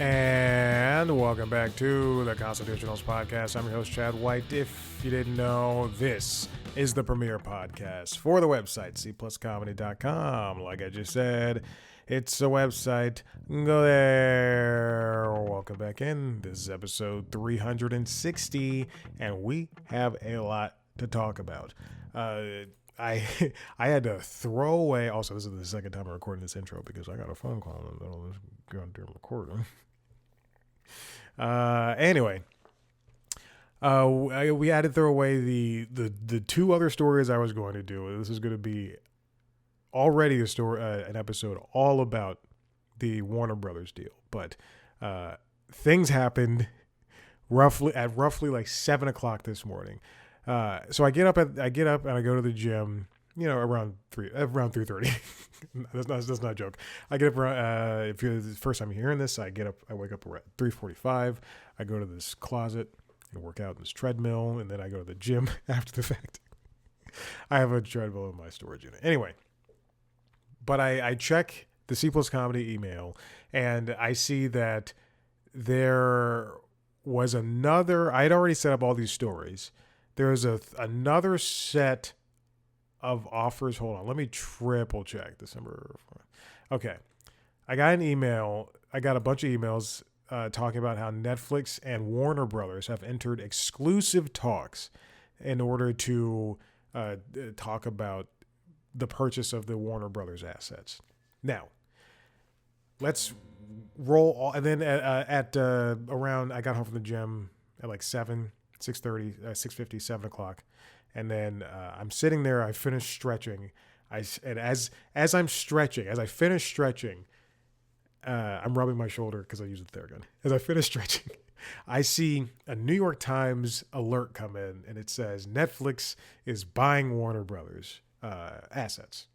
And welcome back to the Constitutionals Podcast. I'm your host, Chad White. If you didn't know, this is the premier podcast for the website, cpluscomedy.com. Like I just said, it's a website. Go there. Welcome back in. This is episode 360, and we have a lot to talk about. I had to throw away. Also, this is the second time I'm recording this intro because I got a phone call in the middle of this goddamn recording. Anyway, we had to throw away the two other stories I was going to do. This is going to be already a story, an episode all about the Warner Brothers deal. But things happened roughly like 7 o'clock this morning. So I get up and I go to the gym, around 3:30. that's not a joke. I get up around, if you're the first time you're hearing this, I wake up around 3:45. I go to this closet and work out in this treadmill, and then I go to the gym after the fact. I have a treadmill in my storage unit. Anyway, but I check the C Plus Comedy email, and I see that there was another, I'd already set up all these stories. There's another set of offers. Hold on. Let me triple check December. Okay. I got an email. I got a bunch of emails talking about how Netflix and Warner Brothers have entered exclusive talks in order to talk about the purchase of the Warner Brothers assets. Now, let's roll all, and then at around, I got home from the gym at like 6:30, 6:50, 7 o'clock. And then I'm sitting there. I finish stretching. And as I finish stretching, I'm rubbing my shoulder because I use the Theragun. As I finish stretching, I see a New York Times alert come in, and it says Netflix is buying Warner Brothers assets.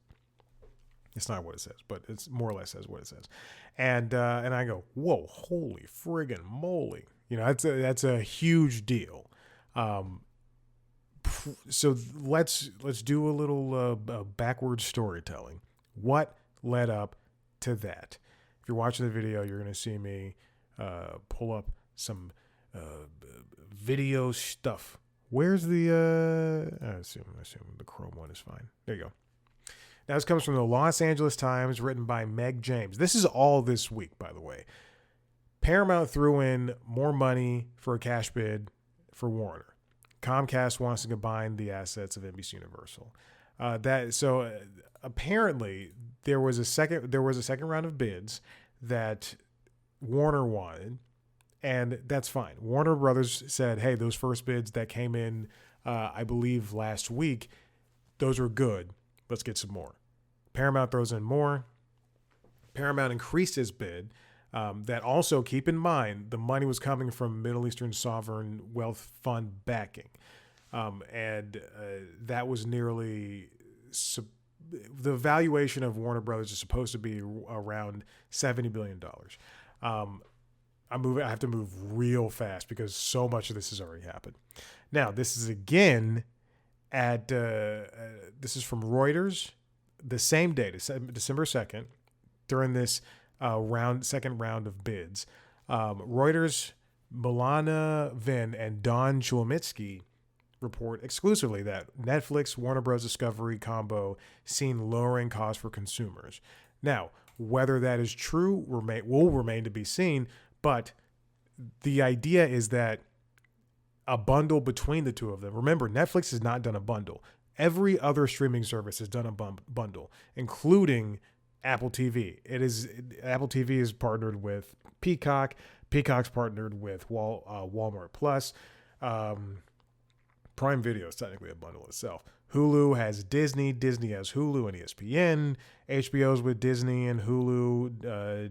It's not what it says, but it's more or less says what it says. And I go, whoa, holy friggin' moly! That's a huge deal. So let's do a little backward storytelling. What led up to that? If you're watching the video, you're going to see me pull up some video stuff. Where's the? I assume the Chrome one is fine. There you go. Now this comes from the Los Angeles Times, written by Meg James. This is all this week, by the way. Paramount threw in more money for a cash bid for Warner. Comcast wants to combine the assets of NBC Universal. Apparently there was a second round of bids that Warner wanted, and that's fine. Warner Brothers said, "Hey, those first bids that came in, I believe last week, those were good. Let's get some more." Paramount throws in more. Paramount increased his bid. That also, keep in mind, the money was coming from Middle Eastern Sovereign Wealth Fund backing. And that was nearly, the valuation of Warner Brothers is supposed to be around $70 billion. I have to move real fast because so much of this has already happened. Now, this is again this is from Reuters, the same day, December 2nd, during this second round of bids. Reuters, Milana Vin and Don Chulomitsky report exclusively that Netflix Warner Bros. Discovery combo seen lowering costs for consumers. Now, whether that is true will remain to be seen, but the idea is that a bundle between the two of them. Remember, Netflix has not done a bundle. Every other streaming service has done a bundle, including Apple TV. Apple TV is partnered with Peacock. Peacock's partnered with Walmart Plus. Prime Video is technically a bundle itself. Hulu has Disney. Disney has Hulu and ESPN. HBO's with Disney and Hulu.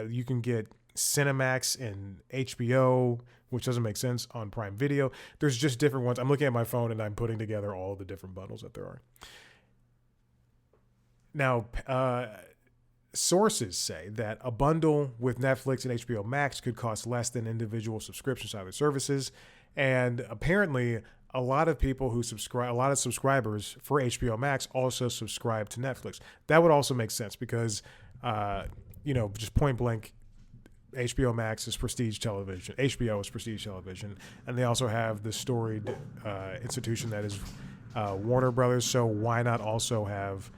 You can get Cinemax and HBO, which doesn't make sense, on Prime Video. There's just different ones. I'm looking at my phone and I'm putting together all the different bundles that there are. Now, sources say that a bundle with Netflix and HBO Max could cost less than individual subscriptions to other services. And apparently, a lot of people who subscribe, a lot of subscribers for HBO Max also subscribe to Netflix. That would also make sense because, just point blank, HBO Max is prestige television. HBO is prestige television, and they also have the storied institution that is Warner Brothers. So why not also have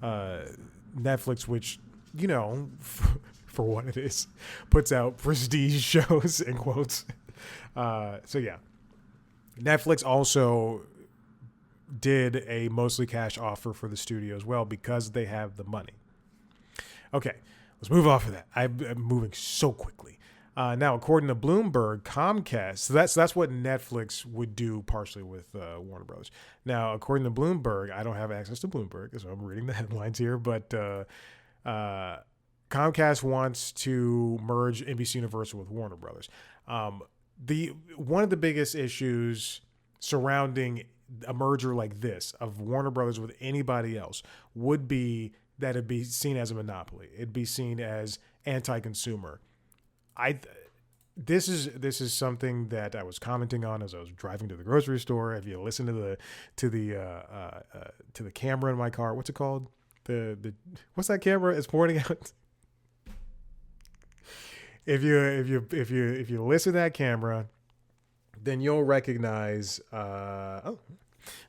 Netflix, which for what it is, puts out prestige shows in quotes. So yeah, Netflix also did a mostly cash offer for the studio as well because they have the money. Okay, let's move off of that. I'm moving so quickly. Now, according to Bloomberg, Comcast, so that's what Netflix would do partially with Warner Brothers. Now, according to Bloomberg, I don't have access to Bloomberg, so I'm reading the headlines here, but Comcast wants to merge NBC Universal with Warner Brothers. One of the biggest issues surrounding a merger like this of Warner Brothers with anybody else would be that it'd be seen as a monopoly. It'd be seen as anti-consumer. This is something that I was commenting on as I was driving to the grocery store. If you listen to the camera in my car, what's it called? What's that camera? It's pointing out. If you listen to that camera, then you'll recognize.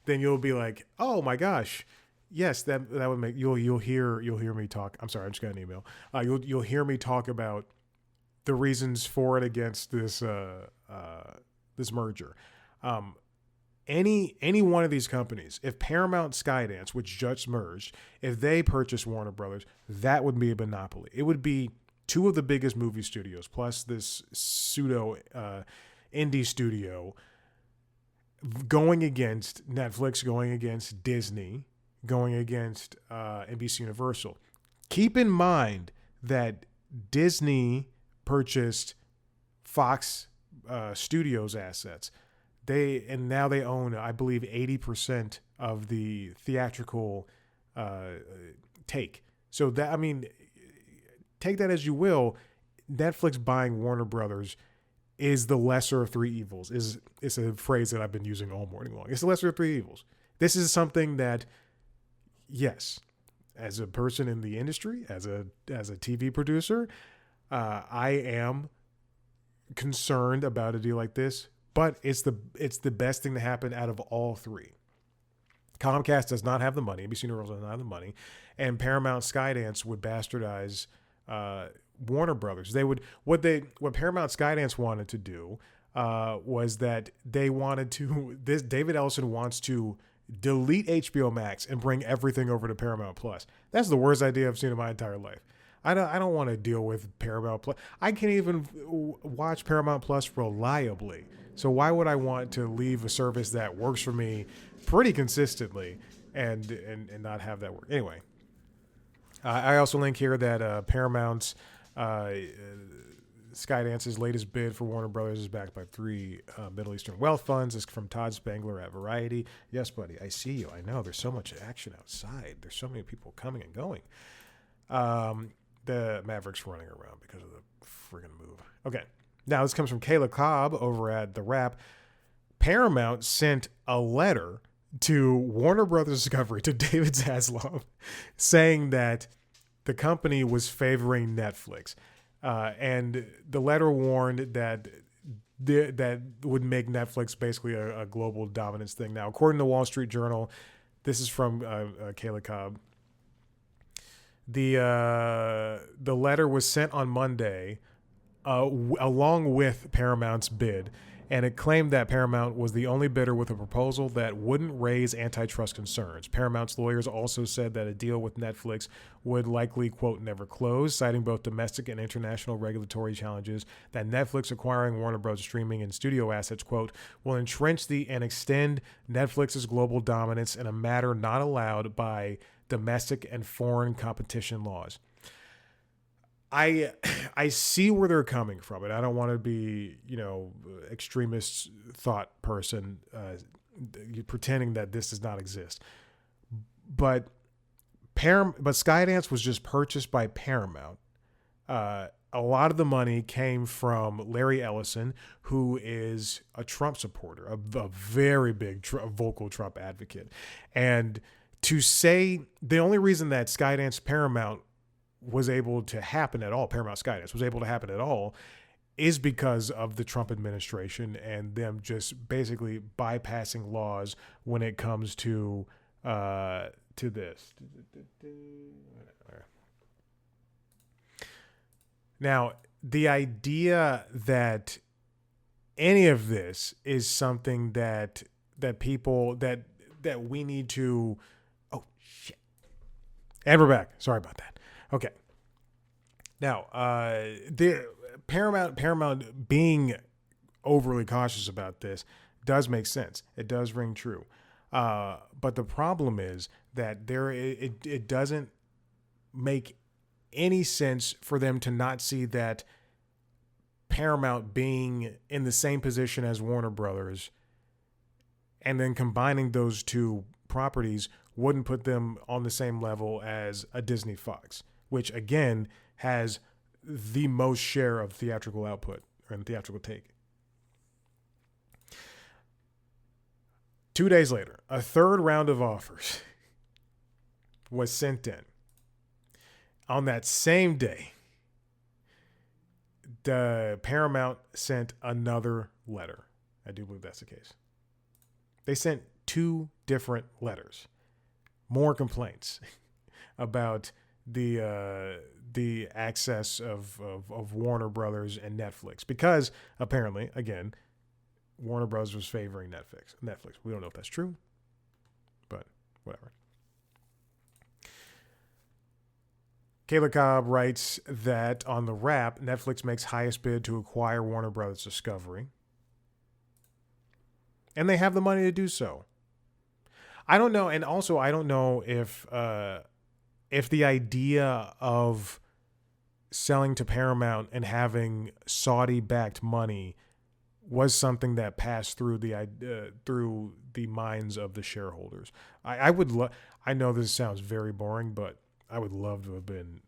Then you'll be like, oh my gosh, yes, that would make you'll hear me talk. I'm sorry, I just got an email. You'll hear me talk about the reasons for and against this this merger. Any one of these companies, if Paramount Skydance, which just merged, if they purchase Warner Brothers, that would be a monopoly. It would be two of the biggest movie studios plus this pseudo indie studio going against Netflix, going against Disney, going against NBC Universal. Keep in mind that Disney purchased Fox Studios assets. Now they own, I believe, 80% of the theatrical take. So that, take that as you will. Netflix buying Warner Brothers is the lesser of three evils. It's a phrase that I've been using all morning long. It's the lesser of three evils. This is something that, yes, as a person in the industry, as a TV producer, I am concerned about a deal like this. But it's the best thing to happen out of all three. Comcast does not have the money. NBC Universal does not have the money, and Paramount Skydance would bastardize Warner Brothers. What Paramount Skydance wanted to do was that they wanted to. David Ellison wants to delete HBO Max and bring everything over to Paramount Plus. That's the worst idea I've seen in my entire life. I don't want to deal with Paramount Plus. I can't even watch Paramount Plus reliably. So why would I want to leave a service that works for me pretty consistently and not have that work? Anyway, I also link here that Paramount's Skydance's latest bid for Warner Brothers is backed by three Middle Eastern wealth funds. It's from Todd Spangler at Variety. Yes, buddy, I see you. I know there's so much action outside. There's so many people coming and going. The Mavericks running around because of the friggin' move. Okay. Now, this comes from Kayla Cobb over at The Wrap. Paramount sent a letter to Warner Brothers Discovery, to David Zaslav, saying that the company was favoring Netflix. And the letter warned that that would make Netflix basically a global dominance thing. Now, according to Wall Street Journal, this is from Kayla Cobb. The letter was sent on Monday along with Paramount's bid, and it claimed that Paramount was the only bidder with a proposal that wouldn't raise antitrust concerns. Paramount's lawyers also said that a deal with Netflix would likely, quote, never close, citing both domestic and international regulatory challenges that Netflix acquiring Warner Bros. Streaming and studio assets, quote, will entrench and extend Netflix's global dominance in a matter not allowed by domestic and foreign competition laws. I see where they're coming from, and I don't want to be, extremist thought person pretending that this does not exist. But Skydance was just purchased by Paramount. A lot of the money came from Larry Ellison, who is a Trump supporter, a very big vocal Trump advocate. And to say the only reason that Skydance Paramount was able to happen at all, Paramount Skydance was able to happen at all, is because of the Trump administration and them just basically bypassing laws when it comes to this. Now, the idea that any of this is something that people that we need to, oh shit, and we're back. Sorry about that. Okay. Now, the Paramount being overly cautious about this does make sense. It does ring true. But the problem is that it doesn't make any sense for them to not see that Paramount being in the same position as Warner Brothers and then combining those two properties wouldn't put them on the same level as a Disney Fox, which again has the most share of theatrical output or theatrical take. 2 days later, a third round of offers was sent in. On that same day, the Paramount sent another letter. I do believe that's the case. They sent 2 different letters, more complaints about the access of Warner Brothers and Netflix, because apparently, again, Warner Brothers was favoring Netflix. We don't know if that's true, but whatever. Kayla Cobb writes that on the Wrap, Netflix makes highest bid to acquire Warner Brothers Discovery, and they have the money to do so. I don't know, and also I don't know if the idea of selling to Paramount and having Saudi-backed money was something that passed through the minds of the shareholders. I know this sounds very boring, but I would love to have been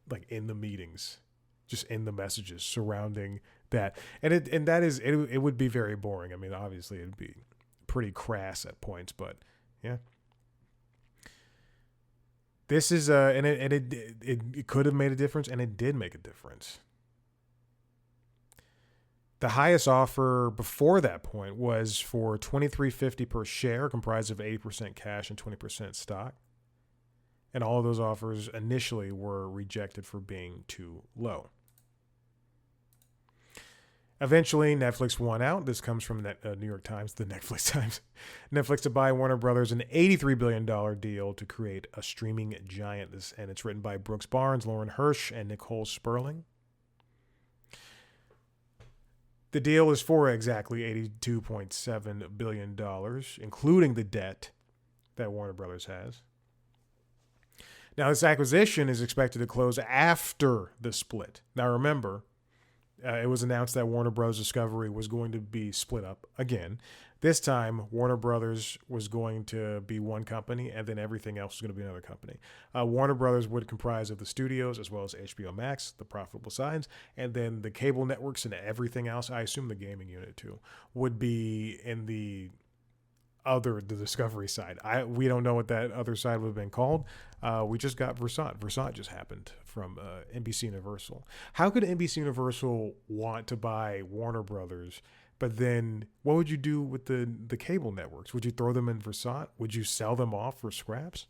like in the meetings, just in the messages surrounding that. It would be very boring. I mean, obviously it'd be pretty crass at points, but yeah. This is it could have made a difference, and it did make a difference. The highest offer before that point was for $23.50 per share, comprised of 80% cash and 20% stock. And all of those offers initially were rejected for being too low. Eventually, Netflix won out. This comes from New York Times, the Netflix Times. Netflix to buy Warner Brothers an $83 billion deal to create a streaming giant. And it's written by Brooks Barnes, Lauren Hirsch, and Nicole Sperling. The deal is for exactly $82.7 billion, including the debt that Warner Brothers has. Now, this acquisition is expected to close after the split. Now, remember, it was announced that Warner Bros. Discovery was going to be split up again. This time, Warner Brothers was going to be one company, and then everything else was going to be another company. Warner Brothers would comprise of the studios as well as HBO Max, the profitable sides, and then the cable networks and everything else. I assume the gaming unit too would be in the Discovery side. We don't know what that other side would have been called. We just got Versant. Versant just happened from NBC Universal. How could NBC Universal want to buy Warner Brothers? But then what would you do with the cable networks? Would you throw them in Versant? Would you sell them off for scraps?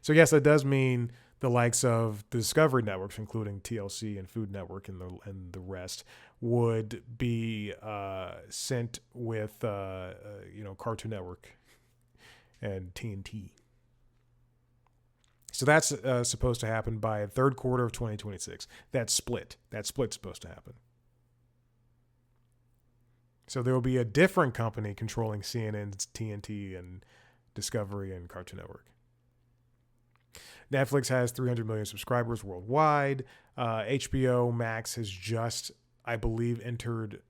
So yes, that does mean the likes of the Discovery networks, including TLC and Food Network and the rest, would be sent with Cartoon Network and TNT. So that's supposed to happen by the third quarter of 2026. That's split's supposed to happen. So there will be a different company controlling CNN's TNT and Discovery and Cartoon Network. Netflix has 300 million subscribers worldwide. HBO Max has just, I believe, entered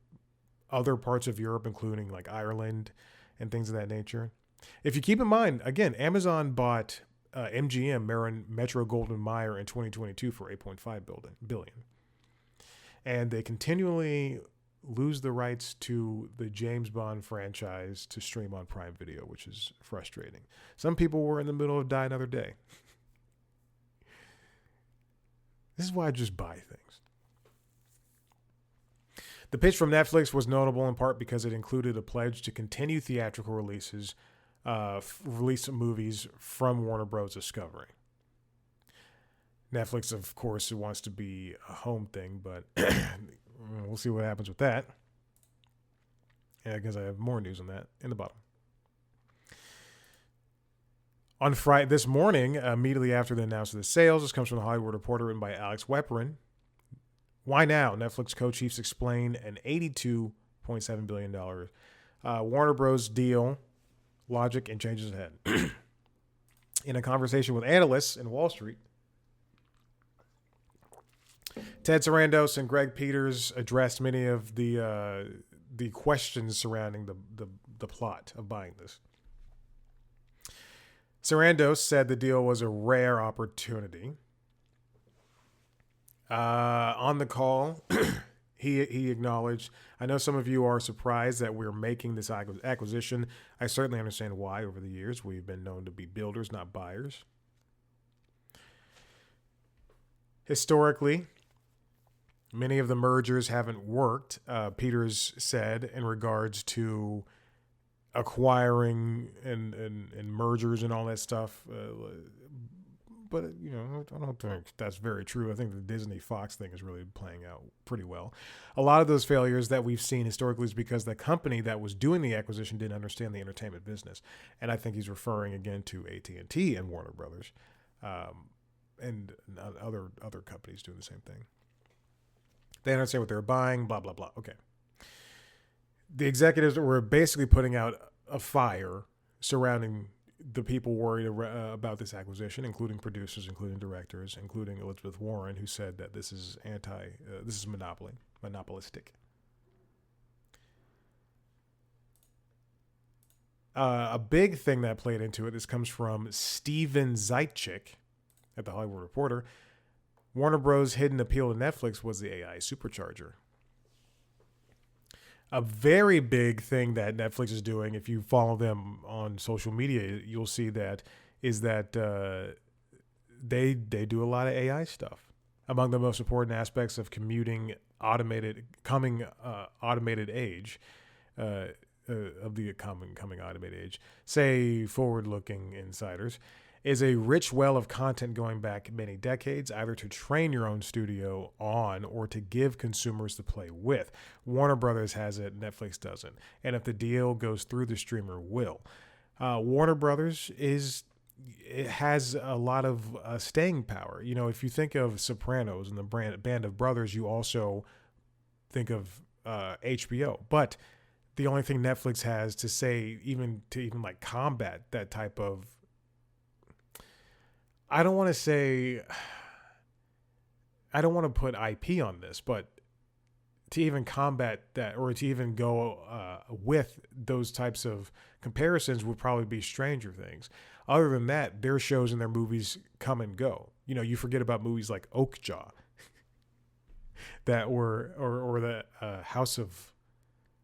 other parts of Europe, including like Ireland and things of that nature. If you keep in mind, again, Amazon bought MGM, Metro Goldwyn Mayer, in 2022 for $8.5 billion. And they continually lose the rights to the James Bond franchise to stream on Prime Video, which is frustrating. Some people were in the middle of Die Another Day. This is why I just buy things. The pitch from Netflix was notable in part because it included a pledge to continue theatrical release of movies from Warner Bros. Discovery. Netflix, of course, wants to be a home thing, but we'll see what happens with that. Yeah, because I have more news on that in the bottom. On Friday, this morning, immediately after the announcement of the sales, this comes from the Hollywood Reporter written by Alex Weprin. Why now? Netflix co-chiefs explain an $82.7 billion Warner Bros. Deal, logic, and changes ahead. In a conversation with analysts in Wall Street, Ted Sarandos and Greg Peters addressed many of the questions surrounding the plot of buying this. Sarandos said the deal was a rare opportunity. On the call, he acknowledged, I know some of you are surprised that we're making this acquisition. I certainly understand why. Over the years, we've been known to be builders, not buyers. Historically, many of the mergers haven't worked, Peters said, in regards to acquiring and mergers and all that stuff. But, I don't think that's very true. I think the Disney-Fox thing is really playing out pretty well. A lot of those failures that we've seen historically is because the company that was doing the acquisition didn't understand the entertainment business. And I think he's referring again to AT&T and Warner Brothers and other companies doing the same thing. They understand what they're buying, blah, blah, blah. Okay. The executives were basically putting out a fire surrounding the people worried about this acquisition, including producers, including directors, including Elizabeth Warren, who said that this is this is monopolistic. A big thing that played into it, this comes from Steven Zeitchik at the Hollywood Reporter. Warner Bros. Hidden appeal to Netflix was the AI supercharger. A very big thing that Netflix is doing, if you follow them on social media, you'll see that they do a lot of AI stuff. Among the most important aspects of coming automated age, of the coming automated age, say forward-looking insiders, is a rich well of content going back many decades, either to train your own studio on or to give consumers to play with. Warner Brothers has it, Netflix doesn't. And if the deal goes through, the streamer will. Warner Brothers has a lot of staying power. If you think of Sopranos and the band of brothers, you also think of HBO. But the only thing Netflix has to say, even like combat that type of, I don't want to put IP on this, but to even combat that or to even go with those types of comparisons would probably be Stranger Things. Other than that, their shows and their movies come and go. You forget about movies like Oakjaw that were, or the House of,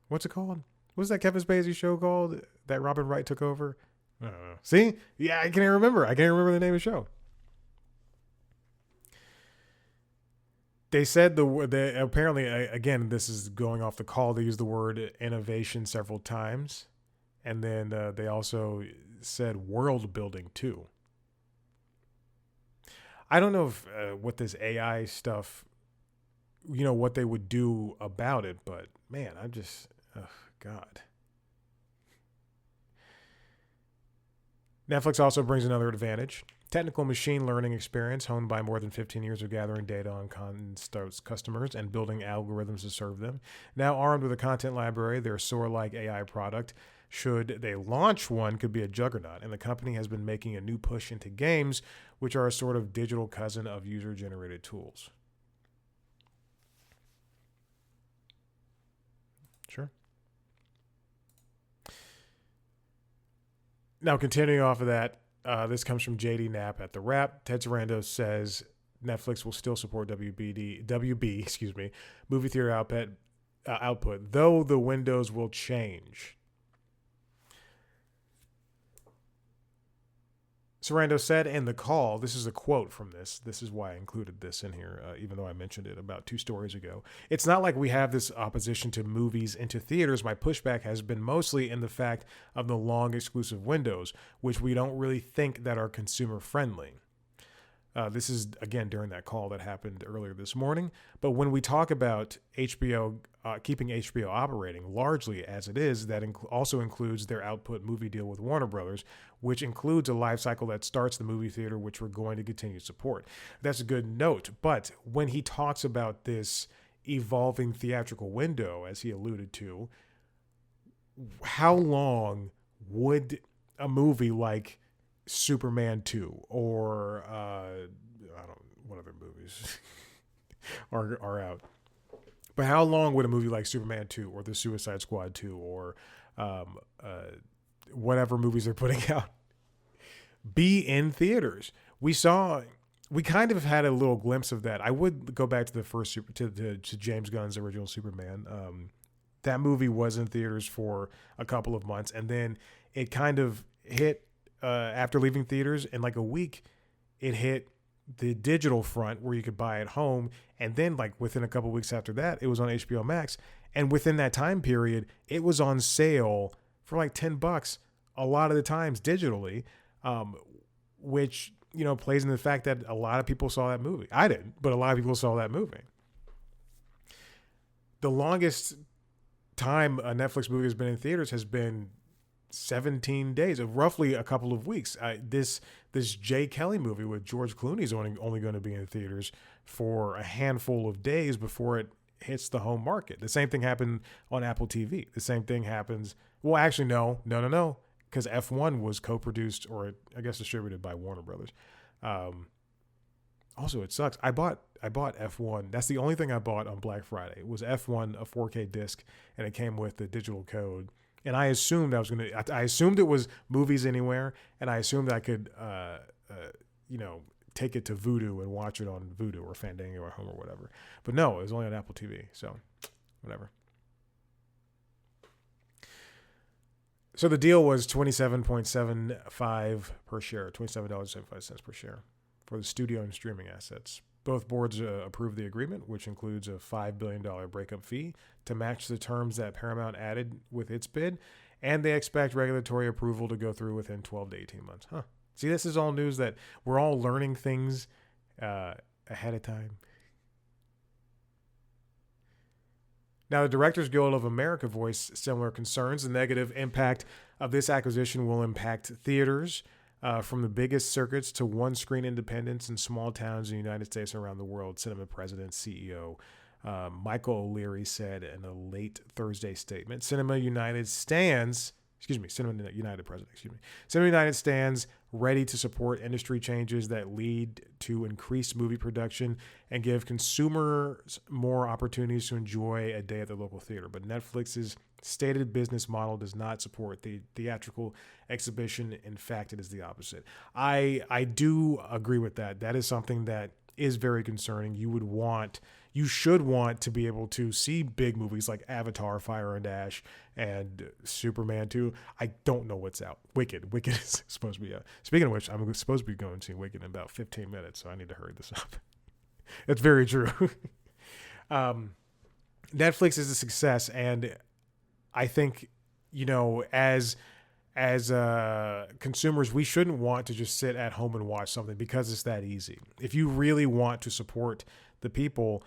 what's it called? What's that Kevin Spacey show called that Robin Wright took over? I don't know. See? Yeah, I can't remember the name of the show. They said apparently, again, this is going off the call, they used the word innovation several times. And then they also said world building too. I don't know if what this AI stuff, what they would do about it, but man, God. Netflix also brings another advantage. Technical machine learning experience honed by more than 15 years of gathering data on customers and building algorithms to serve them. Now armed with a content library, their Soar-like AI product, should they launch one, could be a juggernaut. And the company has been making a new push into games, which are a sort of digital cousin of user-generated tools. Sure. Now, continuing off of that, this comes from JD Knapp at The Wrap. Ted Sarandos says Netflix will still support WB, movie theater output, though the windows will change. Sarando said in the call, this is a quote from this. This is why I included this in here, even though I mentioned it about 2 stories ago. It's not like we have this opposition to movies into theaters. My pushback has been mostly in the fact of the long exclusive windows, which we don't really think that are consumer friendly. This is, again, during that call that happened earlier this morning. But when we talk about HBO, keeping HBO operating largely as it is, that also includes their output movie deal with Warner Brothers, which includes a life cycle that starts the movie theater, which we're going to continue to support. That's a good note. But when he talks about this evolving theatrical window, as he alluded to, how long would a movie like Superman 2 or I don't what other movies are out, but how long would a movie like Superman 2 or the Suicide Squad 2 or whatever movies they're putting out be in theaters? We kind of had a little glimpse of that. I would go back to the first to James Gunn's original Superman. That movie was in theaters for a couple of months, and then it kind of hit after leaving theaters in like a week. It hit the digital front where you could buy it home, and then like within a couple of weeks after that, it was on HBO Max, and within that time period, it was on sale for like $10 a lot of the times digitally, which plays in the fact that a lot of people saw that movie. I didn't, but a lot of people saw that movie. The longest time a Netflix movie has been in theaters has been 17 days, roughly a couple of weeks. This Jay Kelly movie with George Clooney is only going to be in theaters for a handful of days before it hits the home market. The same thing happened on Apple TV. The same thing happens. Well, actually, no, because F1 was co-produced, or I guess distributed by Warner Brothers. Also, it sucks. I bought F1. That's the only thing I bought on Black Friday. It was F1, a 4K disc, and it came with the digital code. And I assumed I assumed it was Movies Anywhere, and I assumed I could, take it to Vudu and watch it on Vudu or Fandango or Home or whatever. But no, it was only on Apple TV. So, whatever. So the deal was $27.75 per share, $27.75 per share for the studio and streaming assets. Both boards approved the agreement, which includes a $5 billion breakup fee to match the terms that Paramount added with its bid, and they expect regulatory approval to go through within 12 to 18 months. See, this is all news that we're all learning things ahead of time. Now, the Directors Guild of America voiced similar concerns. The negative impact of this acquisition will impact theaters from the biggest circuits to one-screen independents in small towns in the United States and around the world, Cinema President, CEO Michael O'Leary said in a late Thursday statement. Cinema United stands ready to support industry changes that lead to increased movie production and give consumers more opportunities to enjoy a day at the local theater. But Netflix's stated business model does not support the theatrical exhibition. In fact, it is the opposite. I do agree with that. That is something that is very concerning. You should want to be able to see big movies like Avatar, Fire and Ash, and Superman 2. I don't know what's out. Wicked is supposed to be out. Speaking of which, I'm supposed to be going to see Wicked in about 15 minutes, so I need to hurry this up. It's very true. Netflix is a success, and I think, as consumers, we shouldn't want to just sit at home and watch something because it's that easy. If you really want to support the people,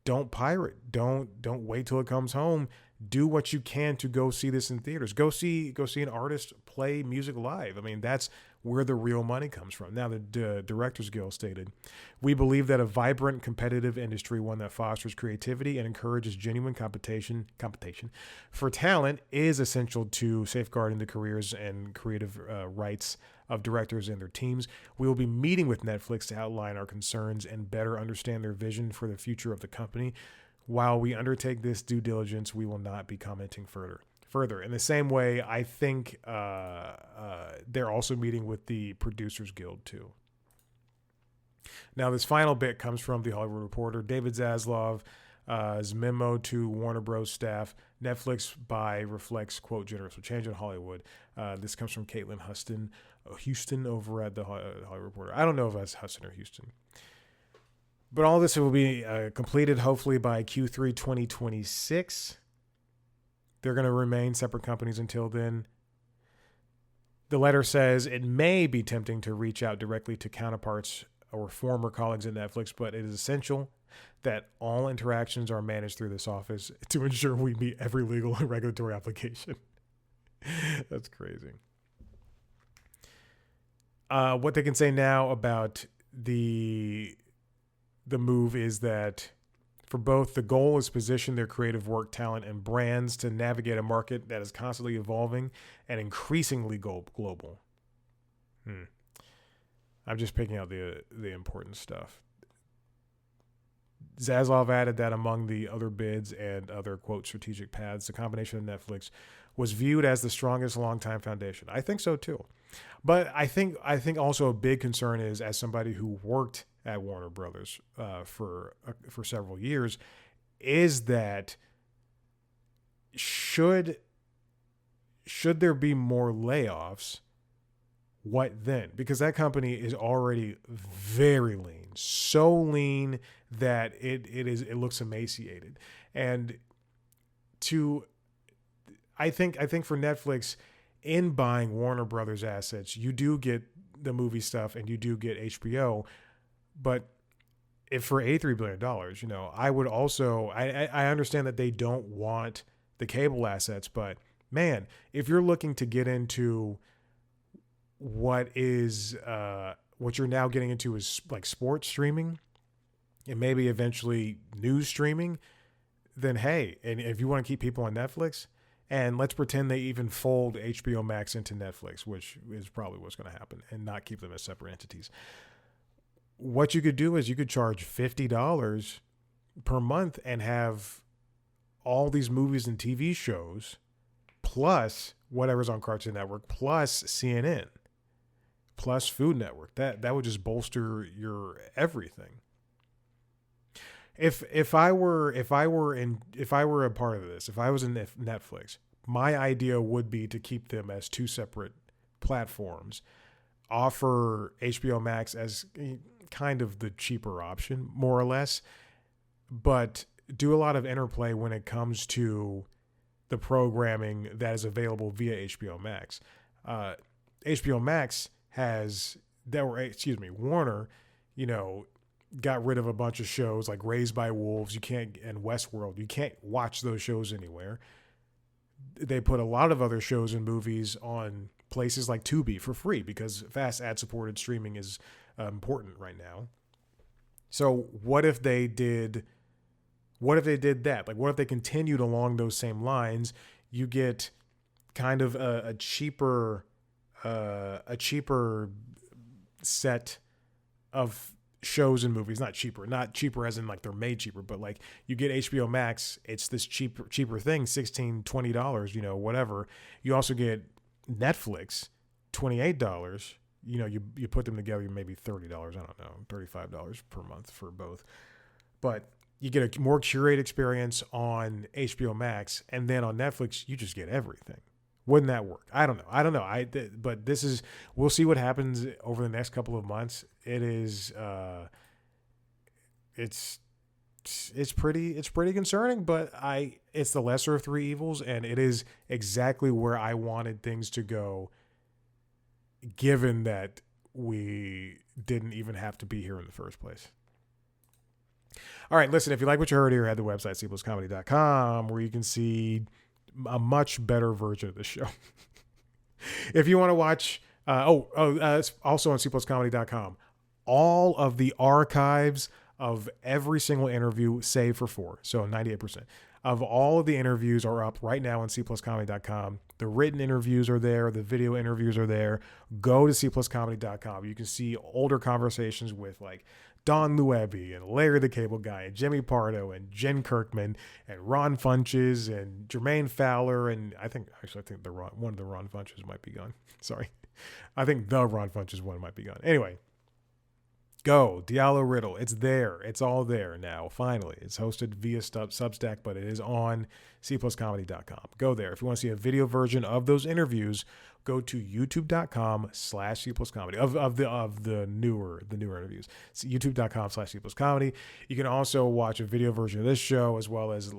don't pirate. Don't wait till it comes home. Do what you can to go see this in theaters. Go see an artist play music live. I mean, that's where the real money comes from. Now, the Directors Guild stated, "We believe that a vibrant, competitive industry, one that fosters creativity and encourages genuine competition for talent, is essential to safeguarding the careers and creative rights of directors and their teams. We will be meeting with Netflix to outline our concerns and better understand their vision for the future of the company. While we undertake this due diligence, we will not be commenting further. In the same way, I think they're also meeting with the Producers Guild too. Now, this final bit comes from The Hollywood Reporter. David Zaslav His memo to Warner Bros. Staff: Netflix buy reflects, quote, generational change in Hollywood. This comes from Caitlin Houston over at the Hollywood Reporter. I don't know if that's Huston or Houston. But all this will be completed hopefully by Q3 2026. They're going to remain separate companies until then. The letter says it may be tempting to reach out directly to counterparts or former colleagues at Netflix, but it is essential that all interactions are managed through this office to ensure we meet every legal and regulatory obligation. That's crazy. What they can say now about the move is that for both, the goal is to position their creative work, talent, and brands to navigate a market that is constantly evolving and increasingly global. I'm just picking out the important stuff. Zaslav added that among the other bids and other, quote, strategic paths, the combination of Netflix was viewed as the strongest longtime foundation. I think so too. But I think also a big concern is, as somebody who worked at Warner Brothers for several years, is that should there be more layoffs, what then? Because that company is already very lean, so lean that it looks emaciated. And I think for Netflix, in buying Warner Brothers assets, you do get the movie stuff and you do get HBO, but if for $83 billion, I would also, I understand that they don't want the cable assets, but man, if you're looking to get into what you're now getting into is like sports streaming and maybe eventually news streaming, then hey, and if you want to keep people on Netflix, and let's pretend they even fold HBO Max into Netflix, which is probably what's going to happen, and not keep them as separate entities. What you could do is you could charge $50 per month and have all these movies and TV shows, plus whatever's on Cartoon Network, plus CNN, plus Food Network. That would just bolster your everything. If I were a part of this, if I was in Netflix, my idea would be to keep them as two separate platforms, offer HBO Max as kind of the cheaper option, more or less, but do a lot of interplay when it comes to the programming that is available via HBO Max. HBO Max Warner, got rid of a bunch of shows like Raised by Wolves, and Westworld. You can't watch those shows anywhere. They put a lot of other shows and movies on places like Tubi for free because fast ad-supported streaming is important right now. So what if they did that? Like, what if they continued along those same lines? You get kind of a cheaper set of shows and movies. Not cheaper as in like they're made cheaper, but like you get HBO Max, it's this cheaper thing, $16, $20, whatever. You also get Netflix, $28. You put them together, maybe $30, I don't know, $35 per month for both. But you get a more curated experience on HBO Max, and then on Netflix, you just get everything. Wouldn't that work? I don't know. But we'll see what happens over the next couple of months. It is, it's pretty concerning, but it's the lesser of three evils, and it is exactly where I wanted things to go, given that we didn't even have to be here in the first place. All right, listen, if you like what you heard here, head to the website, cpluscomedy.com, where you can see a much better version of the show. If you want to watch, it's also on cpluscomedy.com, all of the archives of every single interview, save for 4, so 98%. Of all of the interviews are up right now on cpluscomedy.com. The written interviews are there. The video interviews are there. Go to cpluscomedy.com. You can see older conversations with like Don Luebbe and Larry the Cable Guy and Jimmy Pardo and Jen Kirkman and Ron Funches and Jermaine Fowler. And I think one of the Ron Funches might be gone. Sorry. I think the Ron Funches one might be gone. Anyway, Go, Diallo Riddle. It's there. It's all there now. Finally, it's hosted via Substack, but it is on cpluscomedy.com. Go there. If you want to see a video version of those interviews, go to youtube.com/cpluscomedy of the newer interviews. It's youtube.com/cpluscomedy. You can also watch a video version of this show as well as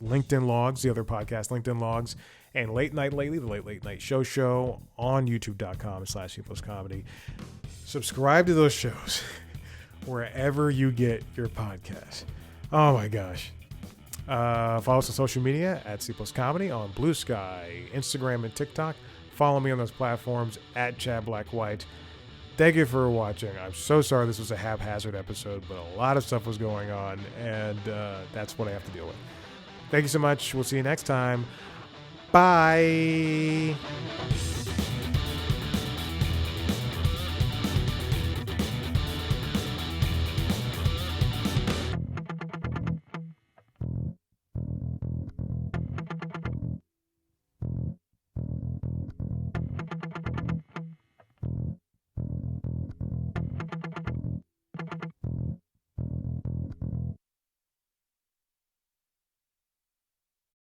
LinkedIn Logs, the other podcast, LinkedIn Logs, and Late Night Lately, the Late Night Show on youtube.com/cpluscomedy. Subscribe to those shows wherever you get your podcasts. Oh my gosh. Follow us on social media at C Plus Comedy on Blue Sky, Instagram, and TikTok. Follow me on those platforms at Chad Black White. Thank you for watching. I'm so sorry this was a haphazard episode, but a lot of stuff was going on, and that's what I have to deal with. Thank you so much. We'll see you next time. Bye.